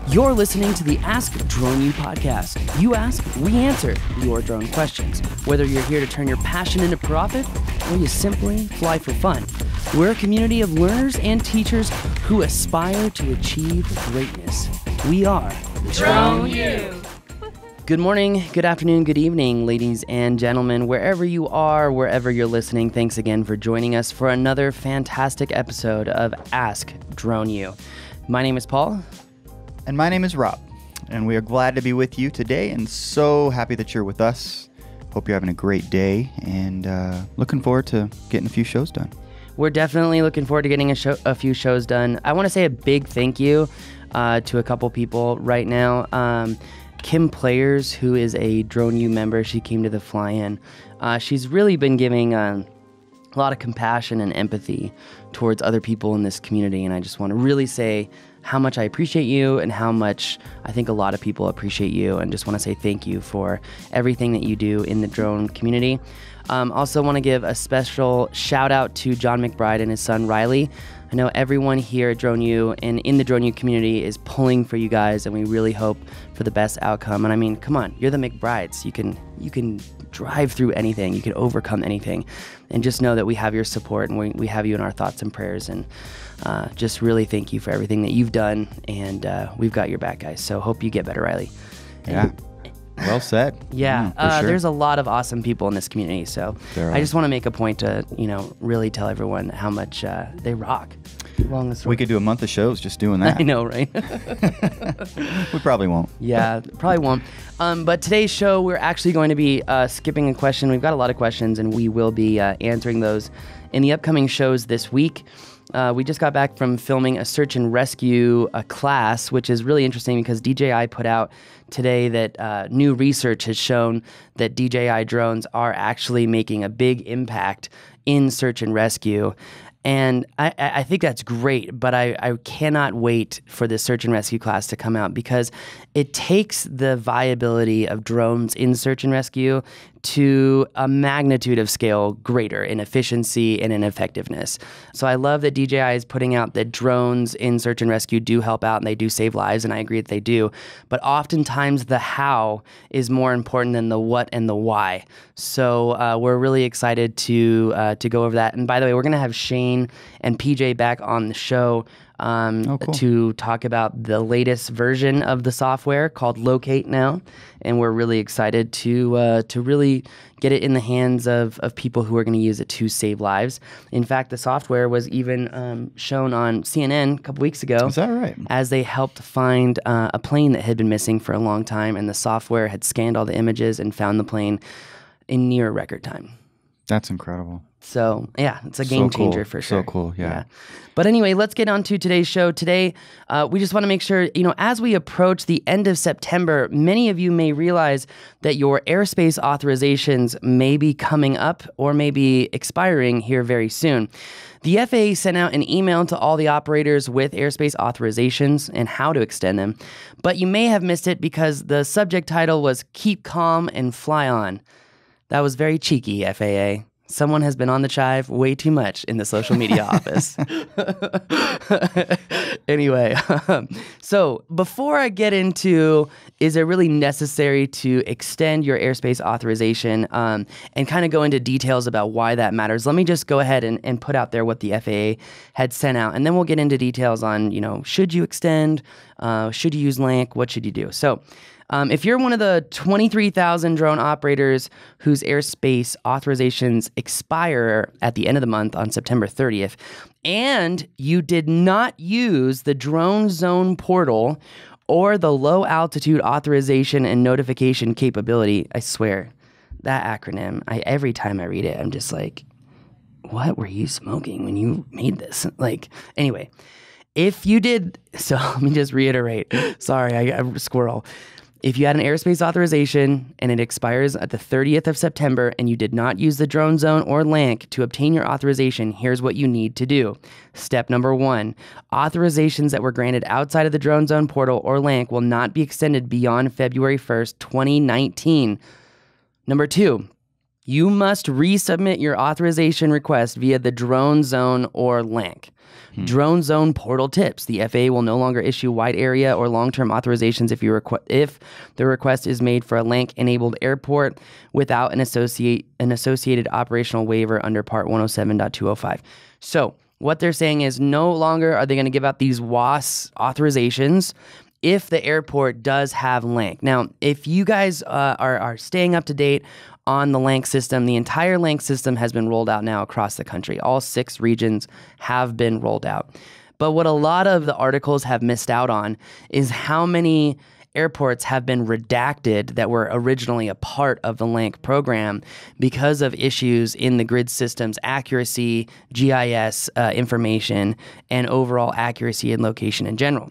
You're listening to the Ask Drone U podcast. You ask, we answer your drone questions. Whether you're here to turn your passion into profit or you simply fly for fun. We're a community of learners and teachers who aspire to achieve greatness. We are Drone U. Good morning, good afternoon, good evening, ladies and gentlemen, wherever you are, wherever you're listening. Thanks again for joining us for another fantastic episode of Ask Drone U. My name is Paul. And my name is Rob, and we are glad to be with you today and so happy that you're with us. Hope you're having a great day and looking forward to getting a few shows done. We're definitely looking forward to getting a few shows done. I want to say a big thank you to a couple people right now. Kim Players, who is a Drone U member, she came to the fly-in. She's really been giving a lot of compassion and empathy towards other people in this community, and I just want to really say how much I appreciate you and how much I think a lot of people appreciate you, and just want to say thank you for everything that you do in the drone community. Also want to give a special shout out to John McBride and his son Riley. I know everyone here at Drone U and in the Drone U community is pulling for you guys, and we really hope for the best outcome. And I mean, come on, you're the McBrides. You can drive through anything. You can overcome anything. And just know that we have your support, and we have you in our thoughts and prayers. And just really thank you for everything that you've done. And we've got your back, guys. So hope you get better, Riley. Yeah. Well said. Yeah, sure. There's a lot of awesome people in this community, so I just want to make a point to, really tell everyone how much they rock. We could do a month of shows just doing that. I know, right? We probably won't. Yeah, probably won't. But today's show, we're actually going to be skipping a question. We've got a lot of questions, and we will be answering those in the upcoming shows this week. We just got back from filming a search and rescue class, which is really interesting because DJI put out today that new research has shown that DJI drones are actually making a big impact in search and rescue. And I think that's great, but I cannot wait for this search and rescue class to come out because it takes the viability of drones in search and rescue to a magnitude of scale greater in efficiency and in effectiveness. So I love that DJI is putting out that drones in search and rescue do help out and they do save lives, and I agree that they do. But oftentimes the how is more important than the what and the why. So we're really excited to go over that. And by the way, we're going to have Shane and PJ back on the show cool. to talk about the latest version of the software called Locate now, and we're really excited to really get it in the hands of people who are going to use it to save lives. In fact, the software was even shown on CNN a couple weeks ago. Is that right? As they helped find a plane that had been missing for a long time, and the software had scanned all the images and found the plane in near record time. That's incredible. So, yeah, it's a game changer for sure. So cool, yeah. But anyway, let's get on to today's show. Today, we just want to make sure, as we approach the end of September, many of you may realize that your airspace authorizations may be coming up or may be expiring here very soon. The FAA sent out an email to all the operators with airspace authorizations and how to extend them, but you may have missed it because the subject title was Keep Calm and Fly On. That was very cheeky, FAA. Someone has been on the chive way too much in the social media office. Anyway, so before I get into is it really necessary to extend your airspace authorization and kind of go into details about why that matters, let me just go ahead and put out there what the FAA had sent out, and then we'll get into details on, should you extend, should you use LAANC, what should you do? So if you're one of the 23,000 drone operators whose airspace authorizations expire at the end of the month on September 30th, and you did not use the Dronezone portal or the low altitude authorization and notification capability, I swear, that acronym, every time I read it, I'm just like, what were you smoking when you made this? Anyway, if you did, so let me just reiterate. Sorry, I squirrel. If you had an airspace authorization and it expires at the 30th of September and you did not use the Dronezone or LAANC to obtain your authorization, here's what you need to do. Step number 1, authorizations that were granted outside of the Dronezone portal or LAANC will not be extended beyond February 1st, 2019. Number 2, you must resubmit your authorization request via the Dronezone or LAANC. Dronezone portal tips. The FAA will no longer issue wide area or long-term authorizations if the request is made for a LAANC-enabled airport without an associated operational waiver under Part 107.205. So what they're saying is no longer are they going to give out these WAS authorizations if the airport does have LAANC. Now, if you guys are staying up to date on the LAANC system, the entire LAANC system has been rolled out now across the country. All 6 regions have been rolled out. But what a lot of the articles have missed out on is how many airports have been redacted that were originally a part of the LAANC program because of issues in the grid system's accuracy, GIS information, and overall accuracy and location in general.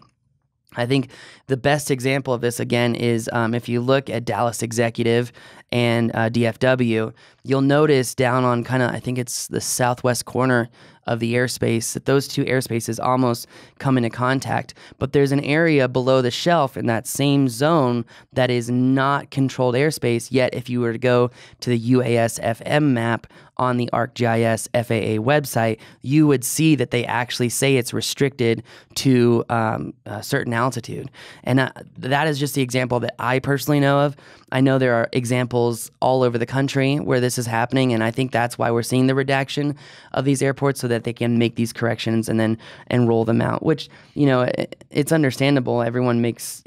I think the best example of this, again, is if you look at Dallas Executive and DFW, you'll notice down on I think it's the southwest corner of the airspace, that those 2 airspaces almost come into contact. But there's an area below the shelf in that same zone that is not controlled airspace. Yet, if you were to go to the UAS FM map on the ArcGIS FAA website, you would see that they actually say it's restricted to a certain altitude. And that is just the example that I personally know of. I know there are examples all over the country where this is happening, and I think that's why we're seeing the redaction of these airports so that they can make these corrections and roll them out, which, it's understandable. Everyone makes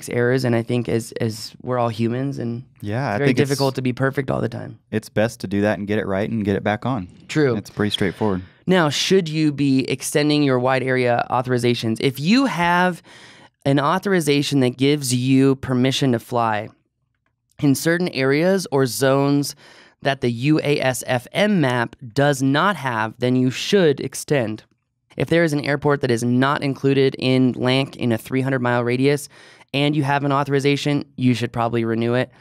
errors, and I think as we're all humans, and yeah, it's very difficult to be perfect all the time. It's best to do that and get it right and get it back on. True. It's pretty straightforward. Now, should you be extending your wide area authorizations? If you have an authorization that gives you permission to fly in certain areas or zones that the UAS-FM map does not have, then you should extend. If there is an airport that is not included in LAANC in a 300-mile radius and you have an authorization, you should probably renew it.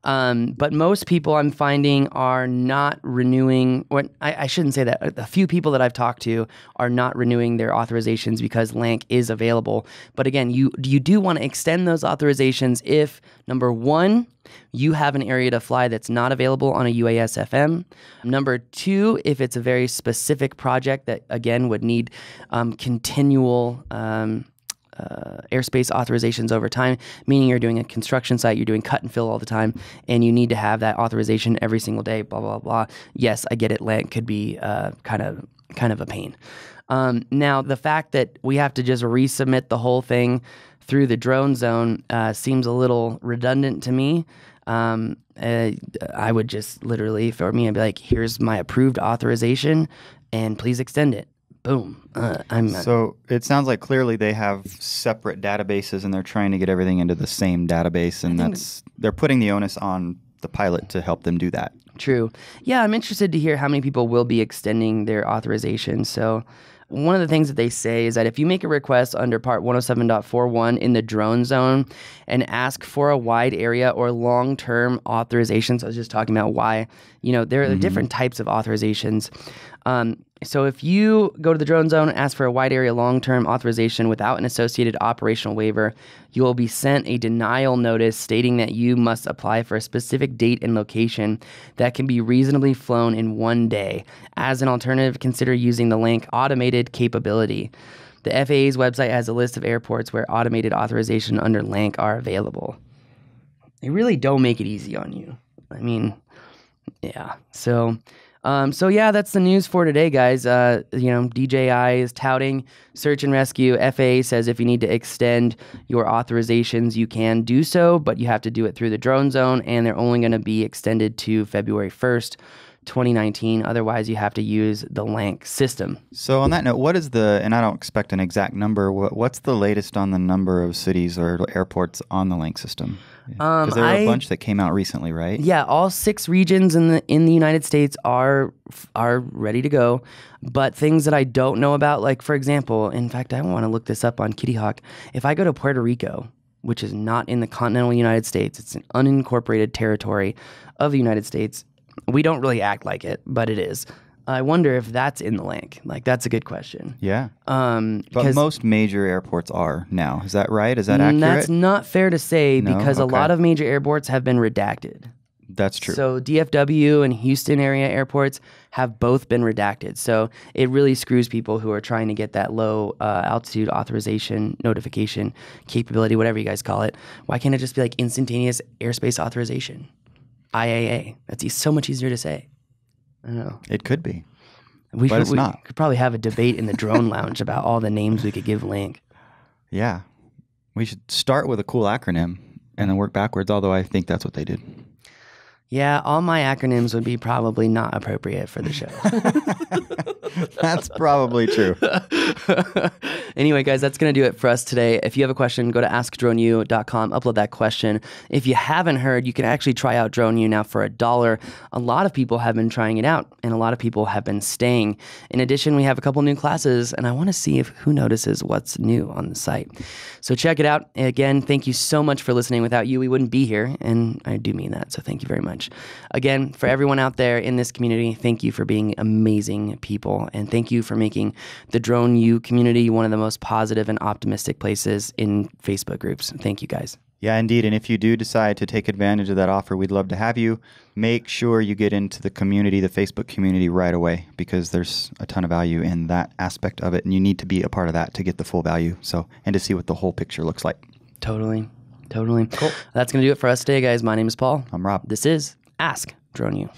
But most people I'm finding are not renewing, I shouldn't say that. A few people that I've talked to are not renewing their authorizations because LAANC is available. But again, you do want to extend those authorizations if, number 1, you have an area to fly that's not available on a UAS FM. Number 2, if it's a very specific project that, again, would need continual airspace authorizations over time, meaning you're doing a construction site, you're doing cut and fill all the time, and you need to have that authorization every single day, blah, blah, blah. Yes, I get it. LAANC could be kind of a pain. Now, the fact that we have to just resubmit the whole thing through the Dronezone seems a little redundant to me. I would just literally, for me, I'd be like, here's my approved authorization, and please extend it. Boom. So it sounds like clearly they have separate databases and they're trying to get everything into the same database, and they're putting the onus on the pilot to help them do that. True. Yeah, I'm interested to hear how many people will be extending their authorization. So one of the things that they say is that if you make a request under Part 107.41 in the Dronezone and ask for a wide area or long-term authorizations, I was just talking about why, there are different types of authorizations. So if you go to the Dronezone and ask for a wide area long-term authorization without an associated operational waiver, you will be sent a denial notice stating that you must apply for a specific date and location that can be reasonably flown in 1 day. As an alternative, consider using the LAANC automated capability. The FAA's website has a list of airports where automated authorization under LAANC are available. They really don't make it easy on you. I mean, yeah. So yeah, that's the news for today, guys. DJI is touting search and rescue. FAA says if you need to extend your authorizations, you can do so, but you have to do it through the Dronezone, and they're only going to be extended to February 1st, 2019. Otherwise, you have to use the LAANC system. So on that note, what is and I don't expect an exact number, what's the latest on the number of cities or airports on the LAANC system? Because there are a bunch that came out recently, right? Yeah, all 6 regions in the United States are ready to go. But things that I don't know about, like, for example, in fact, I want to look this up on Kitty Hawk. If I go to Puerto Rico, which is not in the continental United States, it's an unincorporated territory of the United States. We don't really act like it, but it is. I wonder if that's in the LAANC. Like, that's a good question. Yeah. But most major airports are now. Is that right? Is that accurate? That's not fair to say because a lot of major airports have been redacted. That's true. So DFW and Houston area airports have both been redacted. So it really screws people who are trying to get that low altitude authorization notification capability, whatever you guys call it. Why can't it just be like instantaneous airspace authorization? IAA. That's so much easier to say. I don't know. It could be. We But it's not. could probably have a debate in the drone lounge about all the names we could give LAANC. Yeah. We should start with a cool acronym and then work backwards, although I think that's what they did. Yeah, all my acronyms would be probably not appropriate for the show. That's probably true. Anyway, guys, that's going to do it for us today. If you have a question, go to askdroneu.com, upload that question. If you haven't heard, you can actually try out DroneU now for $1. A lot of people have been trying it out, and a lot of people have been staying. In addition, we have a couple new classes, and I want to see who notices what's new on the site. So check it out. Again, thank you so much for listening. Without you, we wouldn't be here, and I do mean that, so thank you very much. Again, for everyone out there in this community, thank you for being amazing people, and thank you for making the DroneU community one of the most positive and optimistic places in Facebook groups. Thank you, guys. Yeah, indeed. And if you do decide to take advantage of that offer, we'd love to have you. Make sure you get into the community, the Facebook community, right away, because there's a ton of value in that aspect of it, and you need to be a part of that to get the full value. So, and to see what the whole picture looks like. Totally. Cool. That's going to do it for us today, guys. My name is Paul. I'm Rob. This is Ask Drone U.